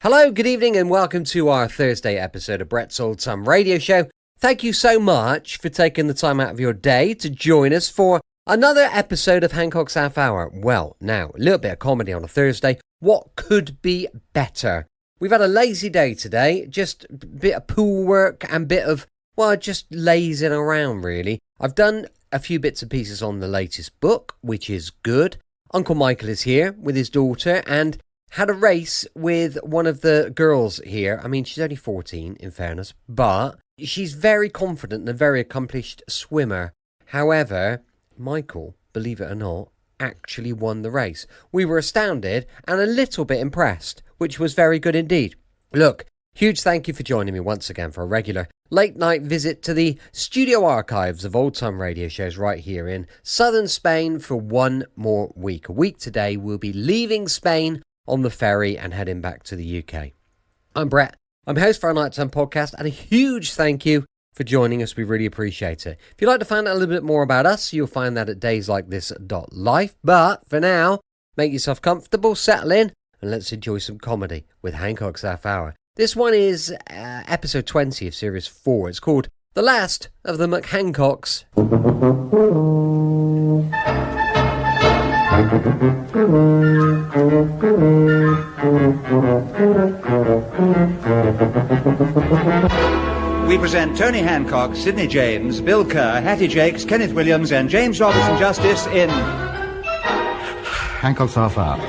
Hello, good evening, and welcome to our Thursday episode of Brett's Old Time Radio Show. Thank you so much for taking the time out of your day to join us for another episode of Hancock's Half Hour. Well, now, a little bit of comedy on a Thursday. What could be better? We've had a lazy day today, just a bit of pool work and bit of, well, just lazing around, really. I've done a few bits and pieces on the latest book, which is good. Uncle Michael is here with his daughter and had a race with one of the girls here. I mean, she's only 14, in fairness, but she's very confident and a very accomplished swimmer. However, Michael, believe it or not, actually won the race. We were astounded and a little bit impressed, which was very good indeed. Look, huge thank you for joining me once again for a regular late-night visit to the studio archives of old-time radio shows right here in southern Spain for one more week. A week today, we'll be leaving Spain on the ferry and heading back to the UK. I'm Brett. I'm host for our Nighttime podcast, and a huge thank you for joining us. We really appreciate it. If you'd like to find out a little bit more about us, you'll find that at dayslikethis.life. But for now, make yourself comfortable, settle in, and let's enjoy some comedy with Hancock's Half Hour. This one is episode 20 of series 4. It's called The Last of the McHancock's. We present Tony Hancock, Sidney James, Bill Kerr, Hattie Jacques, Kenneth Williams, and James Robinson Justice in Hancock's Half Hour.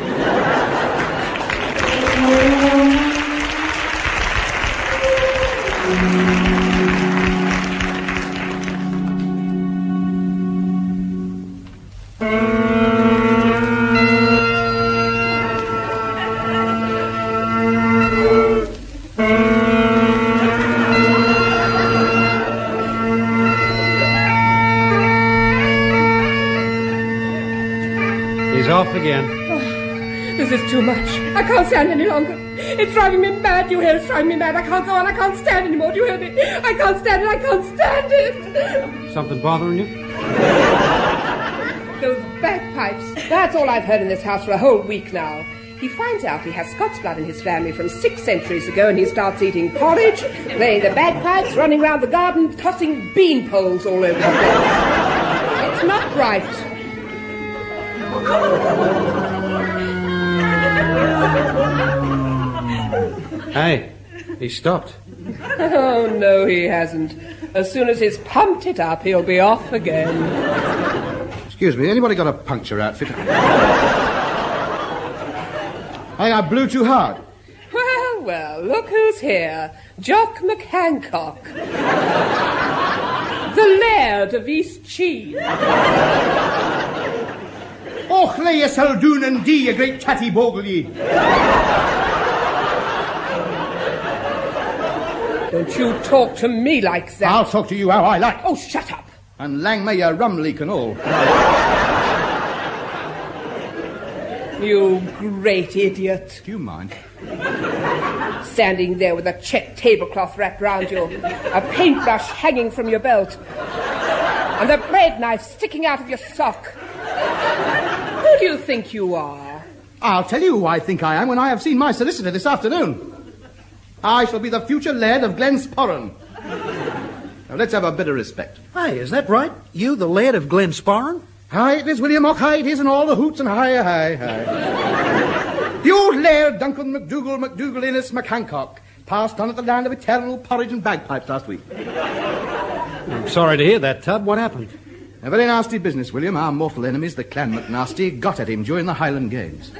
Off again. Oh, this is too much. I can't stand any longer. It's driving me mad. You hear? It's driving me mad. I can't go on. I can't stand anymore. Do you hear me? I can't stand it. I can't stand it. Something bothering you? Those bagpipes. That's all I've heard in this house for a whole week now. He finds out he has Scots blood in his family from 6 centuries ago, and he starts eating porridge, playing the bagpipes, running around the garden, tossing bean poles all over the place. It's not right. Hey, he stopped. Oh, no, he hasn't. As soon as he's pumped it up, he'll be off again. Excuse me, anybody got a puncture outfit? Hey, I blew too hard. Well, look who's here. Jacques McHancock. The Laird of East Cheese. Och, lay a saldoon and dee, a great tatty bogle ye. Don't you talk to me like that. I'll talk to you how I like. Oh, shut up. And lang may your rum leak and all. You great idiot. Do you mind? Standing there with a check tablecloth wrapped round you, a paintbrush hanging from your belt, and the bread knife sticking out of your sock. Who do you think you are? I'll tell you who I think I am when I have seen my solicitor this afternoon. I shall be the future laird of Glensporran. Now, let's have a bit of respect. Hey, is that right? You, the laird of Glensporran? Aye, it is, William. Och, aye, it is, and all the hoots and hi. The old laird, Duncan MacDougall Innes McHancock, passed on at the land of eternal porridge and bagpipes last week. I'm sorry to hear that, Tub. What happened? A very nasty business, William. Our mortal enemies, the Clan McNasty, got at him during the Highland Games.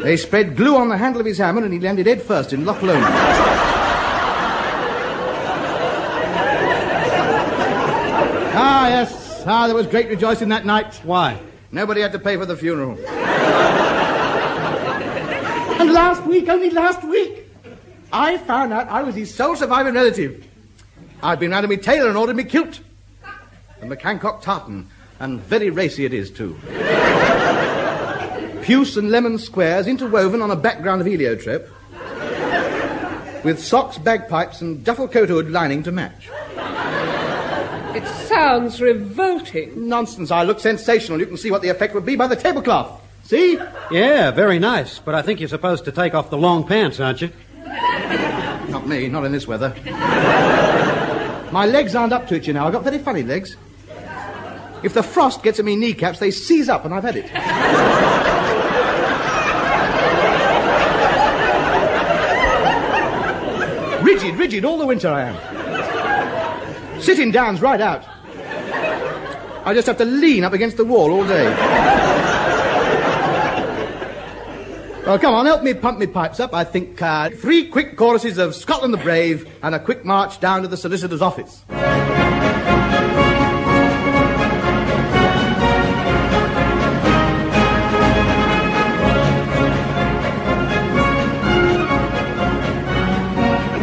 They spread glue on the handle of his hammer and he landed head first in Loch Lomond. Yes. There was great rejoicing that night. Why? Nobody had to pay for the funeral. And last week, only last week, I found out I was his sole surviving relative. I'd been round to me tailor and ordered me kilt. A McHancock tartan, and very racy it is, too. Puce and lemon squares interwoven on a background of heliotrope, with socks, bagpipes, and duffel coat hood lining to match. It sounds revolting. Nonsense. I look sensational. You can see what the effect would be by the tablecloth. See? Yeah, very nice. But I think you're supposed to take off the long pants, aren't you? Not me, not in this weather. My legs aren't up to it, you know. I've got very funny legs. If the frost gets at me kneecaps, they seize up, and I've had it. Rigid all the winter I am. Sitting down's right out. I just have to lean up against the wall all day. Well, come on, help me pump me pipes up. I think 3 quick choruses of Scotland the Brave and a quick march down to the solicitor's office.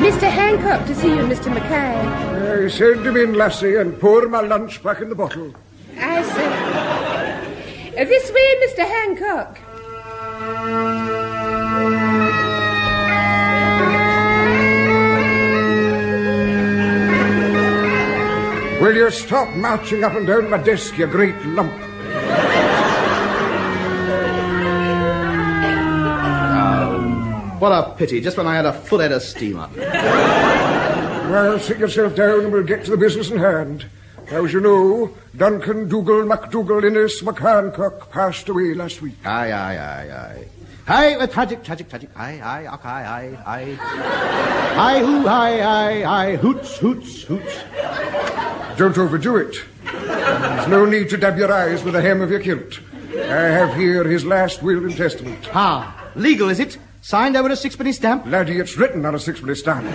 Mr. Hancock to see you, Mr. Mackay. Send him in, lassie, and pour my lunch back in the bottle. I see. This way, Mr. Hancock. Will you stop marching up and down my desk, you great lump? What a pity, just when I had a full head of steam up. Well, sit yourself down and we'll get to the business in hand. As you know, Duncan Dougal MacDougall Innes McHancock passed away last week. Aye. Aye, tragic. Aye. Aye, hoo, aye, hoots. Don't overdo it. There's no need to dab your eyes with the hem of your kilt. I have here his last will and testament. Legal, is it? Signed over a 6-penny stamp? Laddie, it's written on a 6-penny stamp.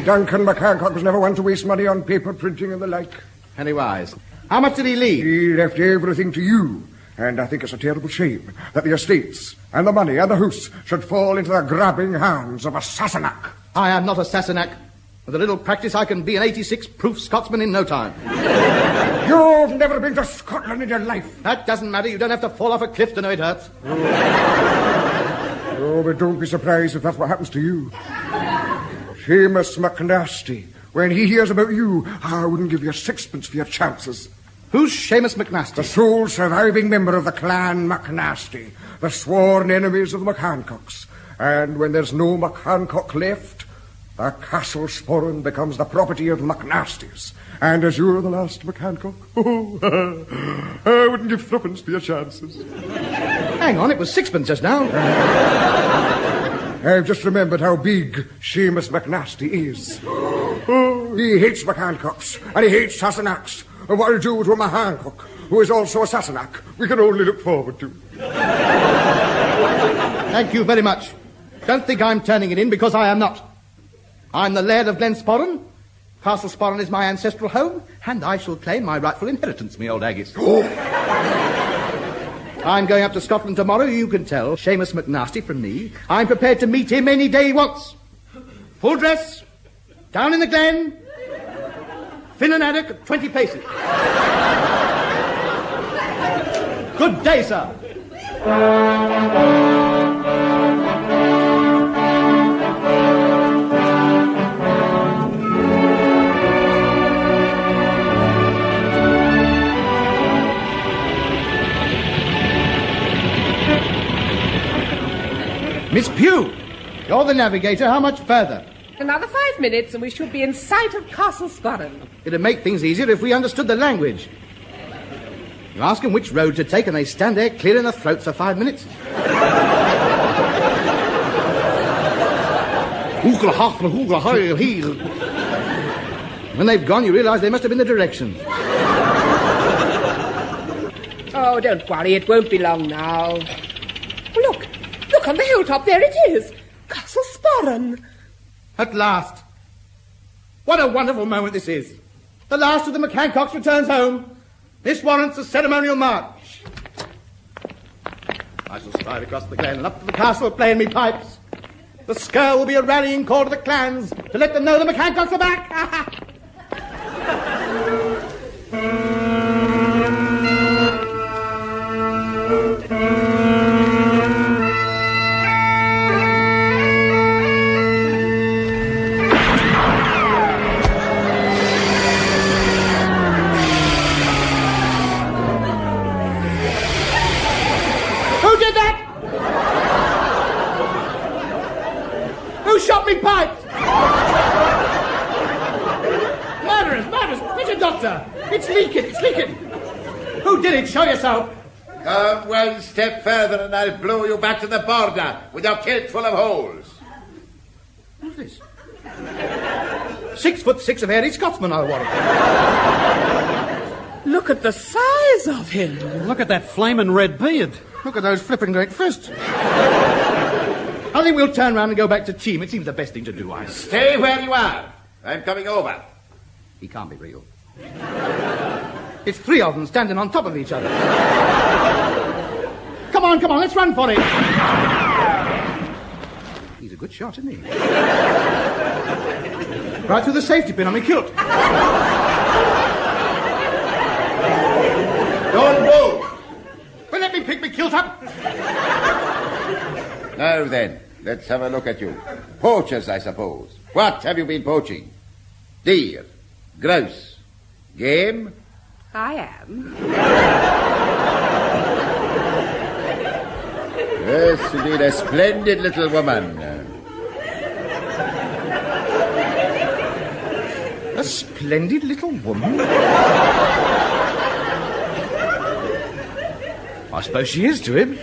Duncan McHancock was never one to waste money on paper printing and the like. Pennywise. How much did he leave? He left everything to you. And I think it's a terrible shame that the estates and the money and the house should fall into the grabbing hands of a Sassenach. I am not a Sassenach. With a little practice, I can be an 86-proof Scotsman in no time. You've never been to Scotland in your life. That doesn't matter. You don't have to fall off a cliff to know it hurts. Oh, but don't be surprised if that's what happens to you. Seamus McNasty. When he hears about you, I wouldn't give you 6pence for your chances. Who's Seamus McNasty? The sole surviving member of the clan McNasty, the sworn enemies of the McHancocks. And when there's no McHancock left, the Castle Sporran becomes the property of the McNastys. And as you're the last McHancock, I wouldn't give 3pence for your chances. Hang on, it was 6pence just now. I've just remembered how big Seamus McNasty is. He hates McHancocks, and he hates Sassenachs. And what he'll do to a McHancock, who is also a Sassenach, we can only look forward to. Thank you very much. Don't think I'm turning it in, because I am not. I'm the Laird of Glensporran. Castle Sporran is my ancestral home, and I shall claim my rightful inheritance, me old Agis. I'm going up to Scotland tomorrow, you can tell Seamus McNasty from me. I'm prepared to meet him any day he wants. Full dress, down in the glen, Finn and Haddock at 20 paces. Good day, sir. Miss Pugh, you're the navigator. How much further? Another 5 minutes and we should be in sight of Castle Sporran. It'd make things easier if we understood the language. You ask them which road to take and they stand there clearing their throats for 5 minutes. When they've gone, you realise they must have been the directions. Oh, don't worry, it won't be long now. Look on the hilltop, there it is. Castle Sporran. At last. What a wonderful moment this is. The last of the McHancocks returns home. This warrants a ceremonial march. I shall stride across the glen and up to the castle playing me pipes. The skirl will be a rallying call to the clans to let them know the McHancocks are back. shot me pipes? Murderers. Fetch a doctor. It's leaking. Who did it? Show yourself. Come one step further and I'll blow you back to the border with your kilt full of holes. Who's this? 6'6" of hairy Scotsman, I want. Look at the size of him. Look at that flaming red beard. Look at those flipping great fists. I think we'll turn round and go back to team. It seems the best thing to do, Stay where you are. I'm coming over. He can't be real. It's three of them standing on top of each other. Come on, let's run for it. He's a good shot, isn't he? Right through the safety pin on my kilt. Don't move. Well, let me pick my kilt up. Now then, let's have a look at you. Poachers, I suppose. What have you been poaching? Deer, grouse, game? I am. Yes, indeed, a splendid little woman. A splendid little woman? I suppose she is to him.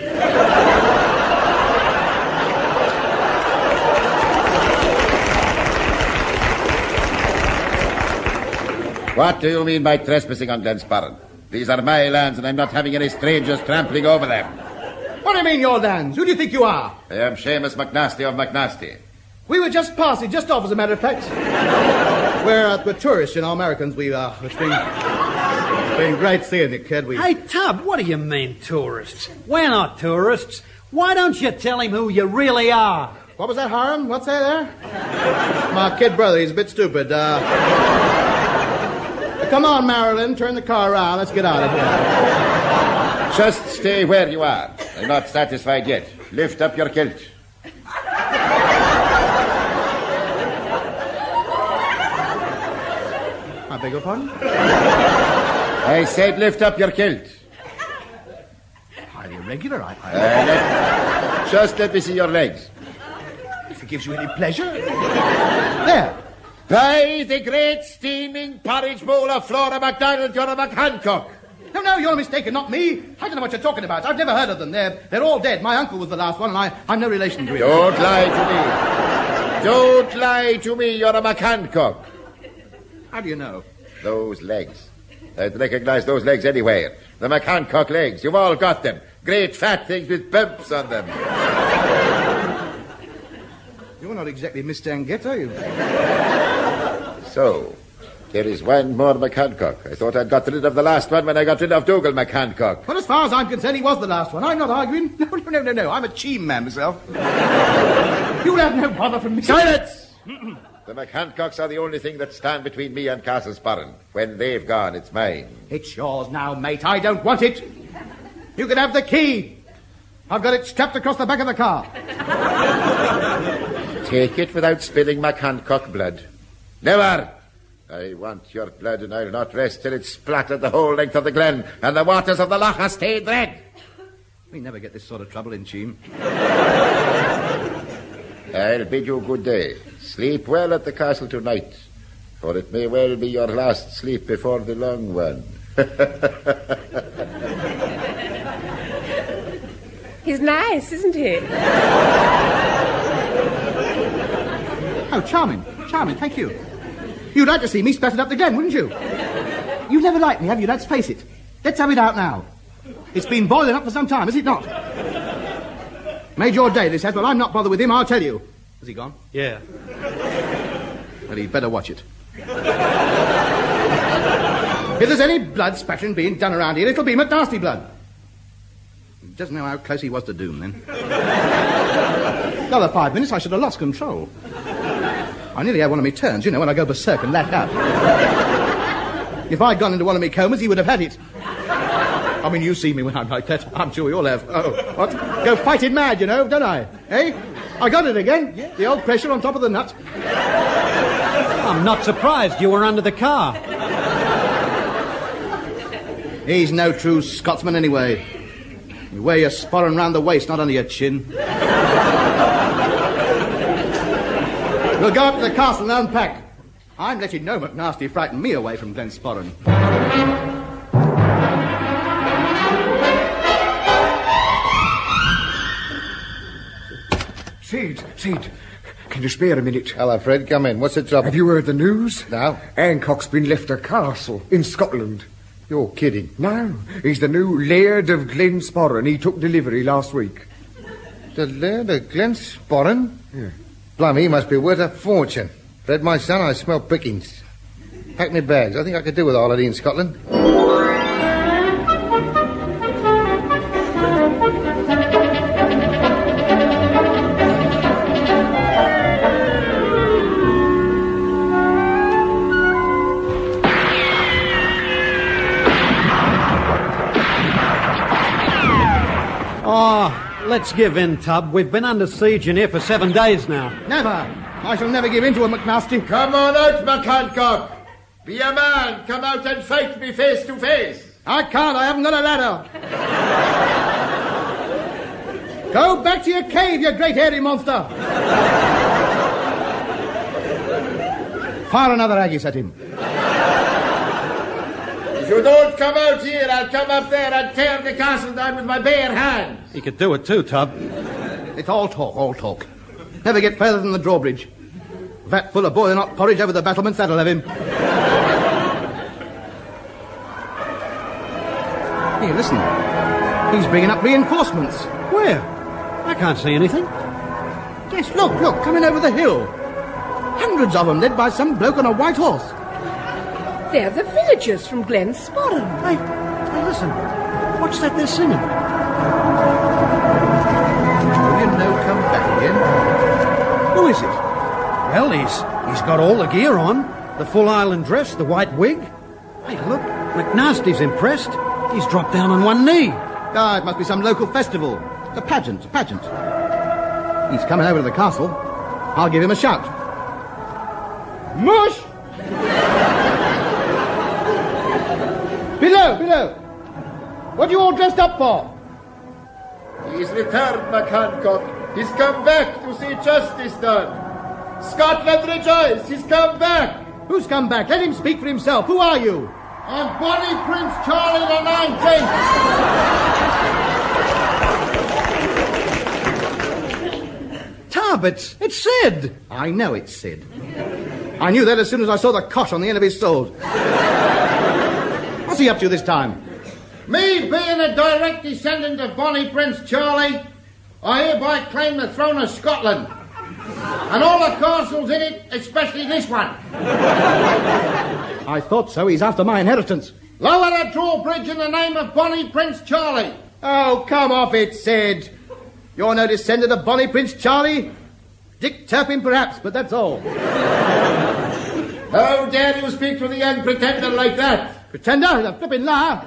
What do you mean by trespassing on Glensporran? These are my lands and I'm not having any strangers trampling over them. What do you mean, your lands? Who do you think you are? I am Seamus McNasty of McNasty. We were just passing, just off, as a matter of fact. We're tourists, you know, Americans. It's been great seeing you, kid. Hey, Tub, what do you mean, tourists? We're not tourists. Why don't you tell him who you really are? What was that, Hiram? What's that there? My kid brother, he's a bit stupid. Come on, Marilyn, turn the car around. Let's get out of here. Just stay where you are. I'm not satisfied yet. Lift up your kilt. I beg your pardon? I said lift up your kilt. Highly irregular, Just let me see your legs. If it gives you any pleasure. There. By the great steaming porridge bowl of Flora MacDonald, you're a McHancock. No, you're mistaken, not me. I don't know what you're talking about. I've never heard of them. They're all dead. My uncle was the last one, and I'm no relation to him. Don't lie to me. Don't lie to me, you're a McHancock. How do you know? Those legs. I'd recognize those legs anywhere. The McHancock legs. You've all got them. Great fat things with bumps on them. You're not exactly Mr. Angett, are you? So, there is one more McHancock. I thought I'd got rid of the last one when I got rid of Dougal McHancock. Well, as far as I'm concerned, he was the last one. I'm not arguing. No. I'm a cheam man myself. You'll have no bother from me. Silence! The McHancocks are the only thing that stand between me and Castlesparran. When they've gone, it's mine. It's yours now, mate. I don't want it. You can have the key. I've got it strapped across the back of the car. Take it without spilling McHancock blood. Never! I want your blood, and I'll not rest till it's splattered the whole length of the glen, and the waters of the loch are stained red. We never get this sort of trouble in Cheam. I'll bid you good day. Sleep well at the castle tonight, for it may well be your last sleep before the long one. He's nice, isn't he? Oh, charming, thank you. You'd like to see me splattered up the glen, wouldn't you? You've never liked me, have you? Let's face it. Let's have it out now. It's been boiling up for some time, has it not? Made your day, this has, but I'm not bothered with him, I'll tell you. Has he gone? Yeah. Well, he'd better watch it. If there's any blood spattering being done around here, it'll be McNasty blood. He doesn't know how close he was to doom, then. Another 5 minutes, I should have lost control. I nearly had one of me turns, you know, when I go berserk and lash out. If I'd gone into one of me comas, he would have had it. I mean, you see me when I'm like that. I'm sure you'll have. Oh, what? Go fighting mad, you know, don't I? Eh? I got it again. Yeah. The old pressure on top of the nut. I'm not surprised you were under the car. He's no true Scotsman anyway. You wear your sporran round the waist, not under your chin. We'll go up to the castle and unpack. I'm letting no McNasty frighten me away from Glensporran. Sid, can you spare a minute? Hello, Fred. Come in. What's the trouble? Have you heard the news? No. Hancock's been left a castle in Scotland. You're kidding. No, he's the new Laird of Glensporran. He took delivery last week. The Laird of Glensporran? Yeah. Blimey, he must be worth a fortune. Fred, my son, I smell pickings. Pack me bags. I think I could do with a holiday in Scotland. Let's give in, Tub. We've been under siege in here for 7 days now. Never. I shall never give in to a McNasty. Come on out, McHancock. Be a man. Come out and fight me face to face. I can't. I haven't got a ladder. Go back to your cave, you great hairy monster. Fire another haggis at him. If you don't come out here, I'll come up there and tear the castle down with my bare hands. He could do it too, Tub. It's all talk. Never get further than the drawbridge. Vat full of boiling hot porridge over the battlements, that'll have him. Here, listen. He's bringing up reinforcements. Where? I can't see anything. Yes, look, coming over the hill. Hundreds of them, led by some bloke on a white horse. They're the villagers from Glensporran. Hey, listen. What's that they're singing? You know, come back again. Who is it? Well, he's got all the gear on. The full island dress, the white wig. Hey, look, McNasty's impressed. He's dropped down on one knee. Ah, it must be some local festival. A pageant. He's coming over to the castle. I'll give him a shout. Mush! Below! What are you all dressed up for? He's returned, McHancock. He's come back to see justice done. Scotland rejoice! He's come back! Who's come back? Let him speak for himself. Who are you? I'm Bonnie Prince Charlie the 19th. Tub, it's Sid. I know it's Sid. I knew that as soon as I saw the cosh on the end of his sword. What's he up to this time? Me being a direct descendant of Bonnie Prince Charlie, I hereby claim the throne of Scotland. And all the castles in it, especially this one. I thought so. He's after my inheritance. Lower the drawbridge in the name of Bonnie Prince Charlie. Oh, come off it, Sid. You're no descendant of Bonnie Prince Charlie. Dick Turpin, perhaps, but that's all. How dare you speak to the young pretender like that? Pretender? The flippin' liar.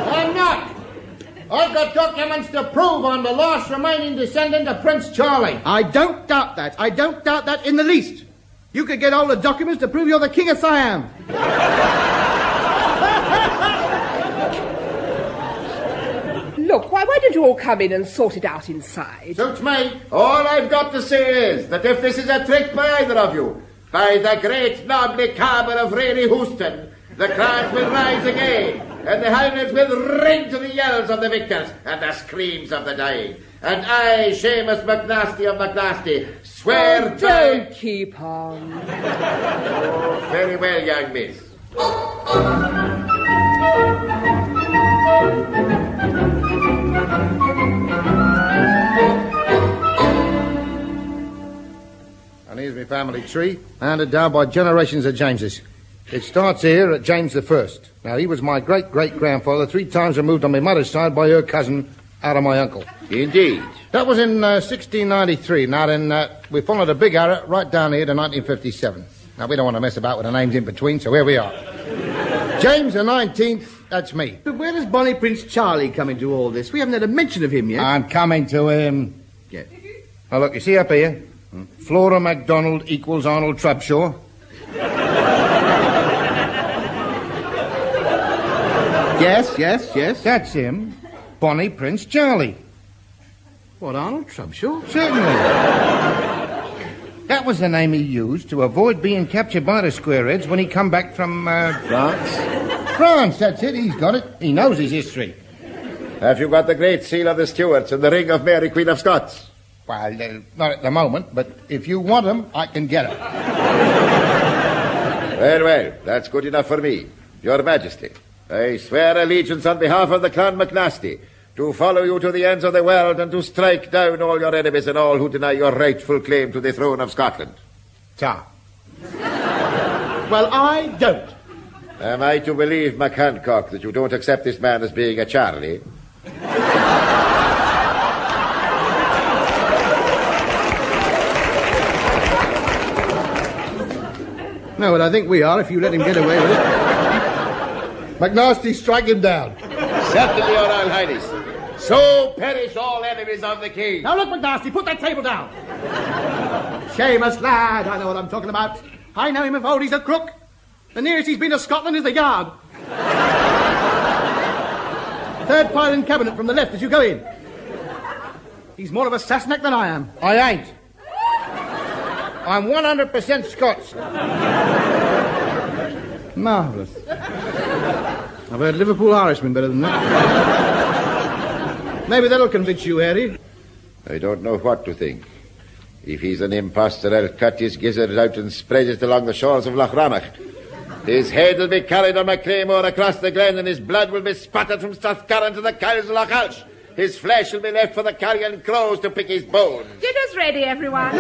I'm not. I've got documents to prove I'm the last remaining descendant of Prince Charlie. I don't doubt that. I don't doubt that in the least. You could get all the documents to prove you're the King of Siam. Look, why don't you all come in and sort it out inside? Suits me. All I've got to say is that if this is a trick by either of you, by the great Nobly Carver of Rayleigh Houston, the crowds will rise again, and the Highlands will ring to the yells of the victors and the screams of the dying. And I, Seamus McNasty of McNasty, swear Oh, don't keep on. Oh, very well, young miss. And here's my family tree, handed down by generations of Jameses. It starts here at James the First. Now, he was my great-great-grandfather, 3 times removed on my mother's side by her cousin, out of my uncle. Indeed. That was in 1693. Now, then, we followed a big arrow right down here to 1957. Now, we don't want to mess about with the names in between, so here we are. James the 19th, that's me. But where does Bonnie Prince Charlie come into all this? We haven't had a mention of him yet. I'm coming to him. Yeah. Now, look, you see up here? Flora MacDonald equals Arnold Trubshaw. Yes. That's him. Bonnie Prince Charlie. What, Arnold Trubshaw? Certainly. That was the name he used to avoid being captured by the squareheads when he come back from, France? France, that's it. He's got it. He knows his history. Have you got the Great Seal of the Stuarts and the Ring of Mary, Queen of Scots? Well, not at the moment, but if you want them, I can get them. Well, that's good enough for me. Your Majesty, I swear allegiance on behalf of the Clan McNasty to follow you to the ends of the world and to strike down all your enemies and all who deny your rightful claim to the throne of Scotland. Ta. Well, I don't. Am I to believe, McHancock, that you don't accept this man as being a Charlie? No, but I think we are if you let him get away with it. McNasty, strike him down. Certainly, Your Royal Highness. So perish all enemies of the king. Now look, McNasty, put that table down. Seamus lad, I know what I'm talking about. I know him of old, he's a crook. The nearest he's been to Scotland is the Yard. Third pile in cabinet from the left as you go in. He's more of a Sassenach than I am. I ain't. I'm 100% Scots. Marvellous. I've heard Liverpool Irishman better than that. Maybe that'll convince you, Harry. I don't know what to think. If he's an impostor, I'll cut his gizzard out and spread it along the shores of Loch Rannoch. His head will be carried on my claymore across the glen, and his blood will be spattered from Strathcarron to the Kyles of Loch Alsh. His flesh will be left for the carrion crows to pick his bones. Dinner's ready, everyone.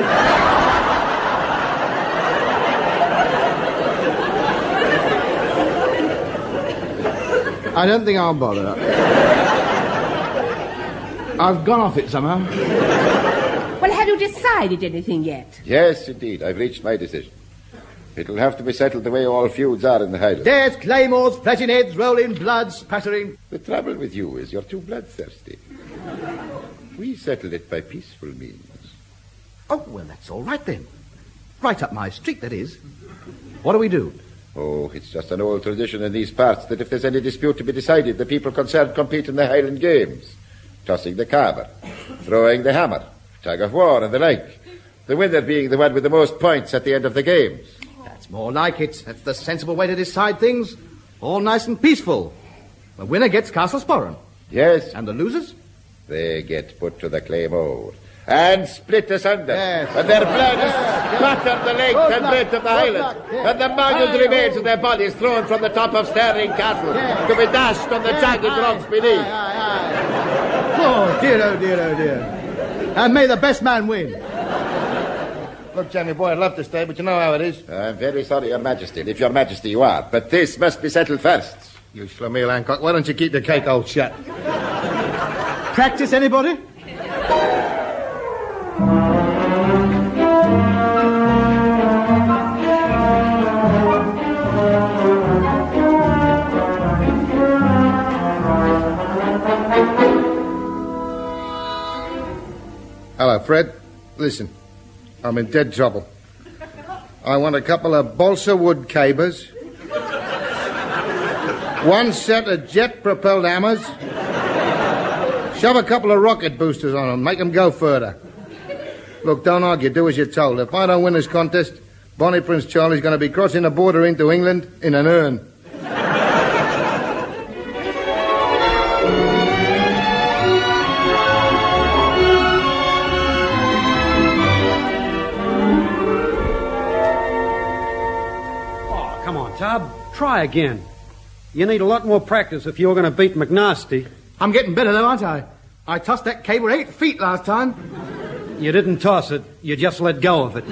I don't think I'll bother. I've gone off it somehow. Well, have you decided anything yet? Yes, indeed. I've reached my decision. It'll have to be settled the way all feuds are in the Highlands. There's claymores, flashing heads, rolling blood, spattering. The trouble with you is you're too bloodthirsty. We settled it by peaceful means. Oh, well, that's all right then. Right up my street, that is. What do we do? Oh, it's just an old tradition in these parts that if there's any dispute to be decided, the people concerned compete in the Highland Games. Tossing the carver, throwing the hammer, tug of war and the like. The winner being the one with the most points at the end of the games. That's more like it. That's the sensible way to decide things. All nice and peaceful. The winner gets Castle Sporran. Yes. And the losers? They get put to the claymore and split asunder. Yes. And their blood is spattered the length and breadth of the Highlands. And the mangled remains of their bodies thrown from the top of Stirling Castle to be dashed on the jagged rocks beneath. Oh, dear, oh, dear, oh, dear. And may the best man win. Look, Jamie boy, I'd love to stay, but you know how it is. I'm very sorry, Your Majesty, if Your Majesty you are, but this must be settled first. You schlemiel, Hancock, why don't you keep the cake hole shut? Practice, anybody? Hello, Fred. Listen, I'm in dead trouble. I want a couple of balsa wood cabers, one set of jet-propelled hammers, shove a couple of rocket boosters on them, make them go further. Look, don't argue, do as you're told. If I don't win this contest, Bonnie Prince Charlie's going to be crossing the border into England in an urn. Tub, try again. You need a lot more practice if you're going to beat McNasty. I'm getting better, though, aren't I? I tossed that cable 8 feet last time. You didn't toss it. You just let go of it.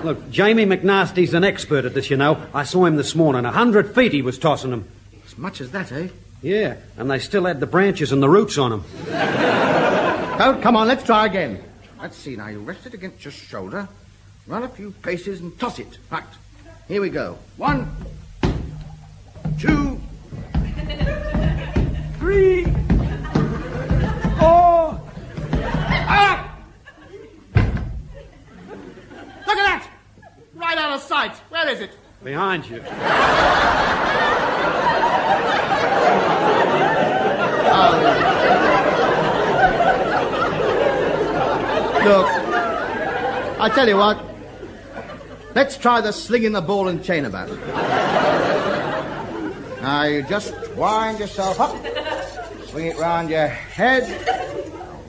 Look, Jamie McNasty's an expert at this, you know. I saw him this morning. 100 feet he was tossing them. As much as that, eh? Yeah, and they still had the branches and the roots on them. Oh, come on, let's try again. Let's see, now, you rest it against your shoulder, run a few paces and toss it. Right. Here we go. 1, 2, 3, 4. Ah! Look at that! Right out of sight. Where is it? Behind you. Look, I tell you what. Let's try the slinging the ball and chain about. Now, you just wind yourself up. Swing it round your head.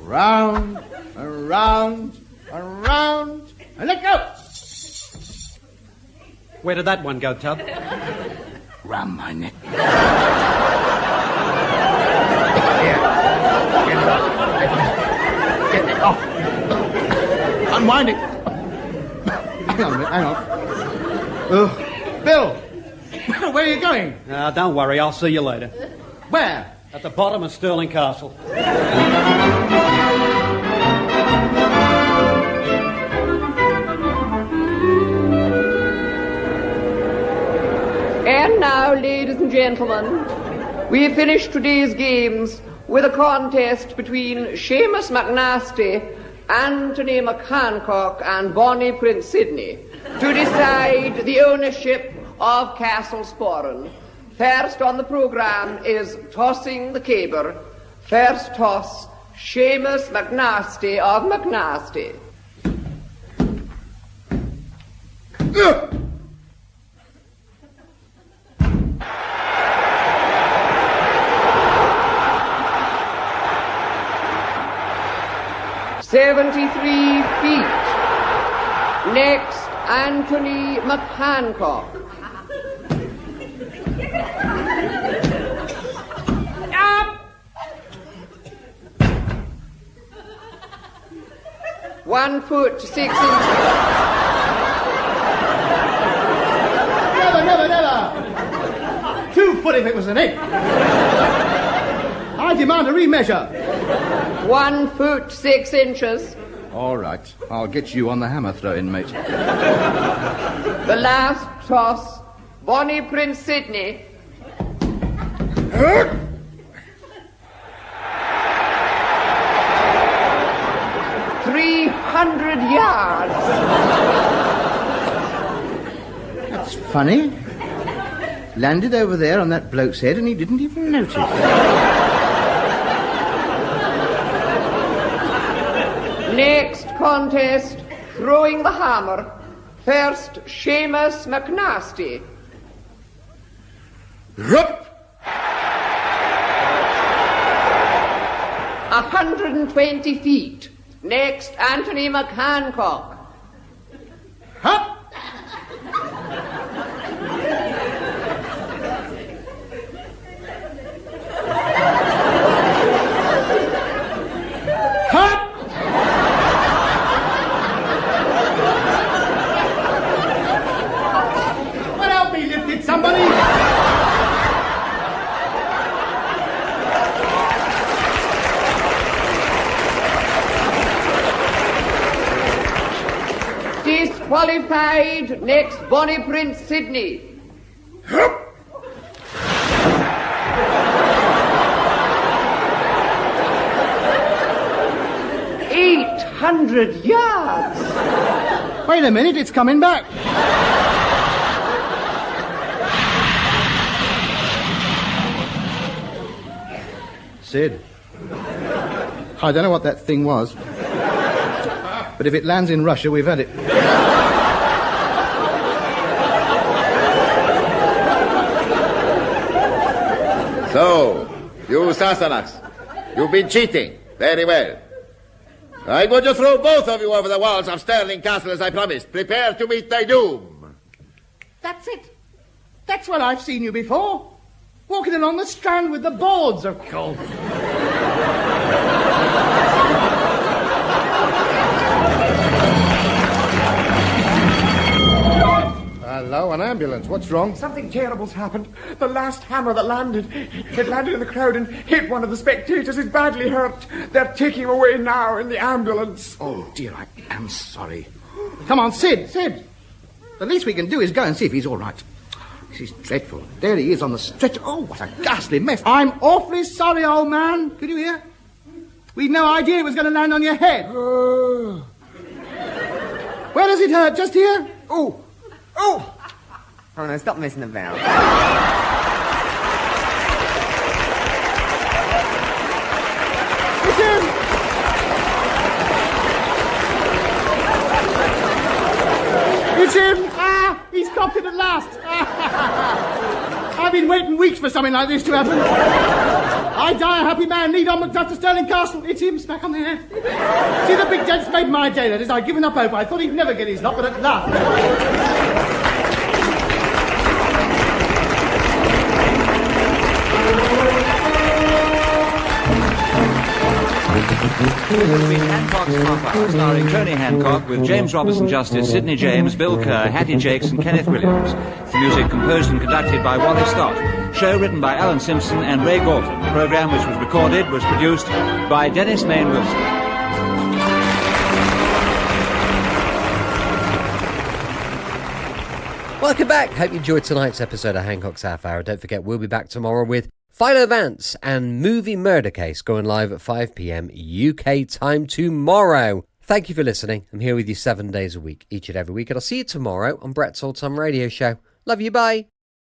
Round, and round, and round. And let go. Where did that one go, Tub? Round my neck. Get it off. Unwind it. Hang on a minute, hang on. Bill, where are you going? Don't worry, I'll see you later. Where? At the bottom of Stirling Castle. And now, ladies and gentlemen, we finish today's games with a contest between Seamus McNasty, Anthony McHancock, and Bonnie Prince Sidney to decide the ownership of Castle Sporran. First on the programme is tossing the caber. First toss, Seamus McNasty of McNasty. 73 feet. Next, Anthony McHancock. Up! 1 foot 6 inches. Never. 2 foot if it was an egg. I demand a remeasure. 1 foot 6 inches. All right. I'll get you on the hammer throwing, mate. The last toss, Bonnie Prince Sidney. 300 yards. That's funny. Landed over there on that bloke's head and he didn't even notice. Next contest, throwing the hammer. First, Seamus McNasty. 120 feet. Next, Anthony McHancock. Hup! Somebody! Disqualified. Next, Bonnie Prince Sidney. 800 yards. Wait a minute, it's coming back. Sid, I don't know what that thing was, but if it lands in Russia, we've had it. So, you Sasanaks, you've been cheating. Very well. I'm going to throw both of you over the walls of Stirling Castle as I promised. Prepare to meet thy doom. That's it. That's what I've seen you before. Walking along the Strand with the boards of coal. Hello, an ambulance. What's wrong? Something terrible's happened. The last hammer that landed, it landed in the crowd and hit one of the spectators. He's badly hurt. They're taking him away now in the ambulance. Oh, dear, I am sorry. Come on, Sid. The least we can do is go and see if he's all right. This is dreadful. There he is on the stretcher. Oh, what a ghastly mess. I'm awfully sorry, old man. Could you hear? We'd no idea it was going to land on your head. Where does it hurt? Just here? Oh, no, stop messing about. Listen! stopped it at last. I've been waiting weeks for something like this to happen. I die a happy man, lead on Macduff to Stirling Castle. It's him, smack on the head. See, the big gent's made my day, that is. I'd given up hope. I thought he'd never get his lot, but at last. This has been Hancock's Half Hour, starring Tony Hancock with James Robinson Justice, Sidney James, Bill Kerr, Hattie, Jacques and Kenneth Williams. The music composed and conducted by Wally Stott. Show written by Alan Simpson and Ray Galton. The programme, which was recorded, was produced by Dennis Main Wilson. Welcome back. Hope you enjoyed tonight's episode of Hancock's Half Hour. Don't forget, we'll be back tomorrow with Philo Vance and Movie Murder Case going live at 5 p.m. UK time tomorrow. Thank you for listening. I'm here with you 7 days a week, each and every week, and I'll see you tomorrow on Brett's Old Time Radio Show. Love you, bye.